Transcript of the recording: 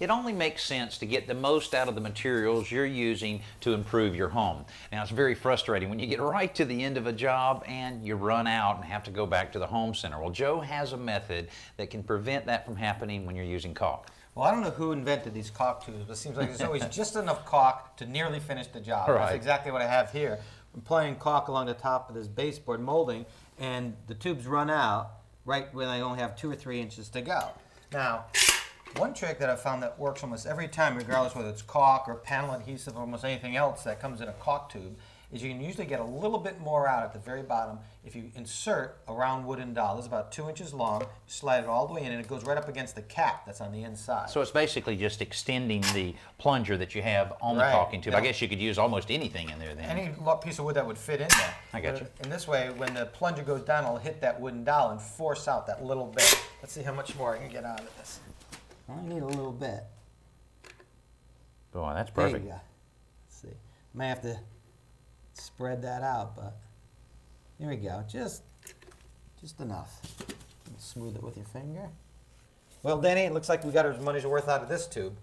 it only makes sense to get the most out of the materials you're using to improve your home. Now, it's very frustrating when you get right to the end of a job and you run out and have to go back to the home center. Well, Joe has a method that can prevent that from happening when you're using caulk. Well, I don't know who invented these caulk tubes, but it seems like there's always just enough caulk to nearly finish the job. Right. That's exactly what I have here. I'm applying caulk along the top of this baseboard molding, and the tubes run out right when I only have 2 or 3 inches to go. Now, one trick that I found that works almost every time, regardless whether it's caulk or panel adhesive or almost anything else that comes in a caulk tube, is you can usually get a little bit more out at the very bottom if you insert a round wooden dowel. It's about 2 inches long, slide it all the way in, and it goes right up against the cap that's on the inside. So it's basically just extending the plunger that you have on the Right. caulking tube. I Yeah. guess you could use almost anything in there then. Any piece of wood that would fit in there. I got you. In this way, when the plunger goes down, it'll hit that wooden dowel and force out that little bit. Let's see how much more I can get out of this. I only need a little bit. Boy, that's There perfect. you go. Let's see. May have to spread that out, but here we go. Just enough. Smooth it with your finger. Well, Danny, it looks like we got our money's worth out of this tube.